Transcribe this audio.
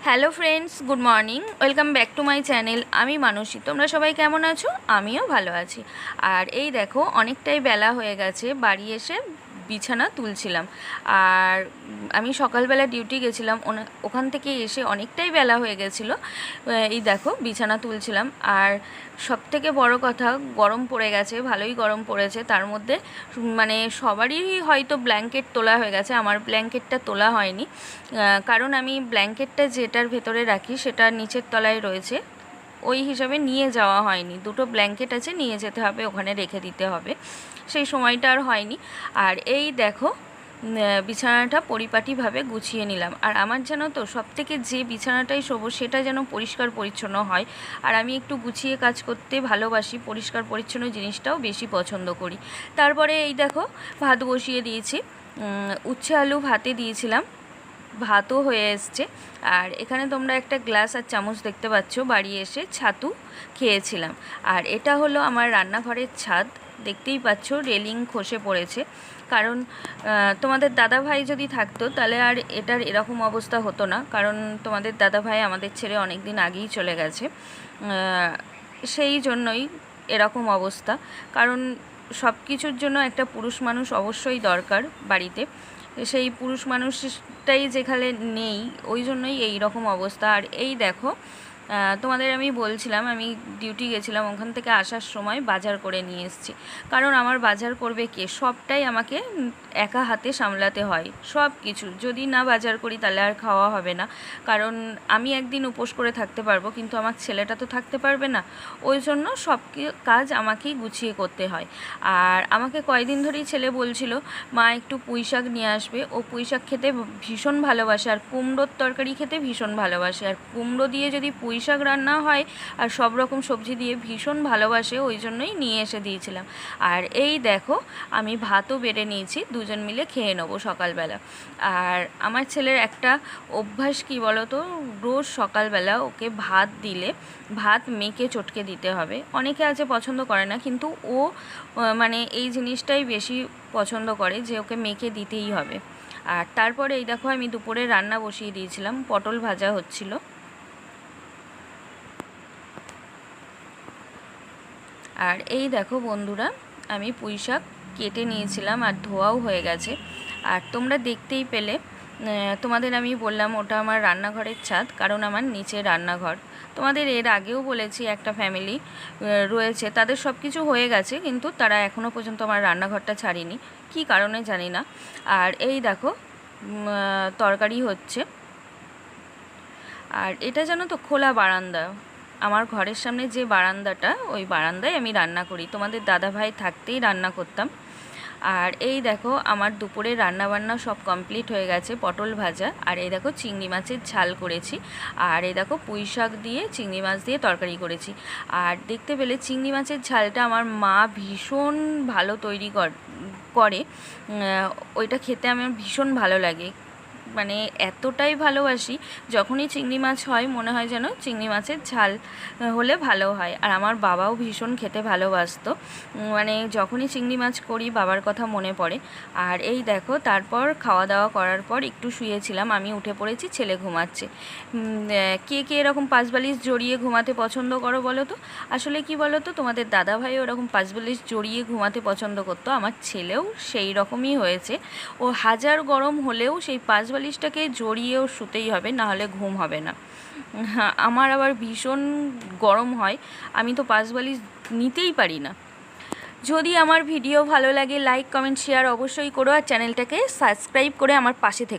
Hello friends, good morning, welcome back to my channel. আমি মানসী। তোমরা সবাই কেমন আছো? আমিও ভালো আছি। আর এই দেখো, অনেকটাই বেলা হয়ে গেছে, বাড়ি এসে বিছানা তুলছিলাম। আর আমি সকালবেলা ডিউটি গেছিলাম, ওখান থেকে এসে অনেকটাই বেলা হয়ে গেছিলো। এই দেখো বিছানা তুলছিলাম। আর সবথেকে বড় কথা, গরম পড়ে গেছে, ভালোই গরম পড়েছে। তার মধ্যে মানে সবারই হয়তো ব্ল্যাঙ্কেট তোলা হয়ে গেছে, আমার ব্ল্যাঙ্কেটটা তোলা হয়নি। কারণ আমি ব্ল্যাঙ্কেটটা যেটার ভেতরে রাখি সেটা নিচের তলায় রয়েছে, ওই হিসাবে নিয়ে যাওয়া হয়নি। দুটো ব্ল্যাঙ্কেট আছে, নিয়ে যেতে হবে, ওখানে রেখে দিতে হবে, সেই সময়টা আর হয়নি। আর এই দেখো বিছানাটা পরিপাটিভাবে গুছিয়ে নিলাম। আর আমার যেন তো সবথেকে যে বিছানাটাই শোবো সেটা যেন পরিষ্কার পরিচ্ছন্ন হয়। আর আমি একটু গুছিয়ে কাজ করতে ভালোবাসি, পরিষ্কার পরিচ্ছন্ন জিনিসটাও বেশি পছন্দ করি। তারপরে এই দেখো ভাত বসিয়ে দিয়েছি, উচ্ছে আলু ভাতে দিয়েছিলাম, ভাতও হয়ে এসছে। আর এখানে তোমরা একটা গ্লাস আর চামচ দেখতে পাচ্ছ, বাড়ি এসে ছাতু খেয়েছিলাম। আর এটা হলো আমার রান্নাঘরের ছাদ, দেখতেই পাচ্ছ রেলিং খসে পড়েছে। কারণ তোমাদের দাদাভাই যদি থাকতো তাহলে আর এটার এরকম অবস্থা হতো না, কারণ তোমাদের দাদাভাই আমাদের ছেড়ে অনেক দিন আগেই চলে গেছে। সেই জন্যই এরকম অবস্থা। কারণ সব কিছুর জন্য একটা পুরুষ মানুষ অবশ্যই দরকার বাড়িতে, সেই পুরুষ মানুষটাই যেখানে নেই, ওই জন্যই এই রকম অবস্থা। আর এই দেখো তোমাদের আমি বলছিলাম, আমি ডিউটি গেছিলাম, ওখান থেকে আসার সময় বাজার করে নিয়ে এসেছি। কারণ আমার বাজার করবে কে, সবটাই আমাকে একা হাতে সামলাতে হয়। সব কিছু যদি না বাজার করি তাহলে আর খাওয়া হবে না। কারণ আমি একদিন উপোস করে থাকতে পারবো, কিন্তু আমার ছেলেটা তো থাকতে পারবে না। ওই জন্য সব কাজ আমাকেই গুছিয়ে করতে হয়। আর আমাকে কয়দিন ধরেই ছেলে বলছিল, মা একটু পুঁই শাক নিয়ে আসবে। ও পুঁই শাক খেতে ভীষণ ভালোবাসে, আর কুমড়োর তরকারি খেতে ভীষণ ভালোবাসে। আর কুমড়ো দিয়ে যদি পুঁই শাক রান্না হয় আর সব রকম সবজি দিয়ে ভীষণ ভালোবাসে, ওই জন্যই নিয়ে এসে দিয়েছিলাম। আর এই দেখো আমি ভাতও বেড়ে নিয়েছি, দুজন মিলে খেয়ে নেবো সকালবেলা। আর আমার ছেলের একটা অভ্যাস কী বলো তো, রোজ সকালবেলা ওকে ভাত দিলে ভাত মেখে চটকে দিতে হবে। অনেকে আছে পছন্দ করে না, কিন্তু ও মানে এই জিনিসটাই বেশি পছন্দ করে যে ওকে মেখে দিতেই হবে। আর তারপরে এই দেখো আমি দুপুরে রান্না বসিয়ে দিয়েছিলাম, পটল ভাজা হচ্ছিল। আর এই দেখো বন্ধুরা, আমি পুঁই শাক কেটে নিয়েছিলাম আর ধোয়াও হয়ে গেছে। আর তোমরা দেখতেই পেলে, তোমাদের আমি বললাম ওটা আমার রান্নাঘরের ছাদ, কারণ আমার নিচে রান্নাঘর। তোমাদের এর আগেও বলেছি একটা ফ্যামিলি রয়েছে, তাদের সব কিছু হয়ে গেছে, কিন্তু তারা এখনও পর্যন্ত আমার রান্নাঘরটা ছাড়েনি, কী কারণে জানি না। আর এই দেখো তরকারি হচ্ছে। আর এটা জানো তো খোলা বারান্দা, আমার ঘরের সামনে যে বারান্দাটা, ওই বারান্দায় আমি রান্না করি। তোমাদের দাদাভাই থাকতেই রান্না করতাম। আর এই দেখো আমার দুপুরে রান্নাবান্না সব কমপ্লিট হয়ে গেছে, পটল ভাজা, আর এই দেখো চিংড়ি মাছের ঝাল করেছি, আর এই দেখো পুঁই শাক দিয়ে চিংড়ি মাছ দিয়ে তরকারি করেছি। আর দেখতে পেলে চিংড়ি মাছের ঝালটা আমার মা ভীষণ ভালো তৈরি করে। ওইটা খেতে আমার ভীষণ ভালো লাগে, মানে এতটাই ভালোবাসি, যখনই চিংড়ি মাছ হয় মনে হয় যেন চিংড়ি মাছের ঝাল হলে ভালো হয়। আর আমার বাবাও ভীষণ খেতে ভালোবাসতো, মানে যখনই চিংড়ি মাছ করি বাবার কথা মনে পড়ে। আর এই দেখো তারপর খাওয়া দাওয়া করার পর একটু শুয়েছিলাম, আমি উঠে পড়েছি, ছেলে ঘুমাচ্ছে। কে কে এরকম পাঁচবালিশ জড়িয়ে ঘুমাতে পছন্দ করো বলো তো? আসলে কি বলো তো, তোমাদের দাদাভাই ওরকম পাঁচবালিশ জড়িয়ে ঘুমাতে পছন্দ করতো, আমার ছেলেও সেই রকমই হয়েছে। ও হাজার গরম হলেও সেই পাঁচবালিশটাকে জড়িয়েও শুতেই হবে, না হলে ঘুম হবে না। হ্যাঁ, আমার আবার ভীষণ গরম হয়, আমি তো পাঁচবালিশ নিতেই পারি না। যদি আমার ভিডিও ভালো লাগে লাইক কমেন্ট শেয়ার অবশ্যই করো, আর চ্যানেলটাকে সাবস্ক্রাইব করে আমার পাশে থেকো।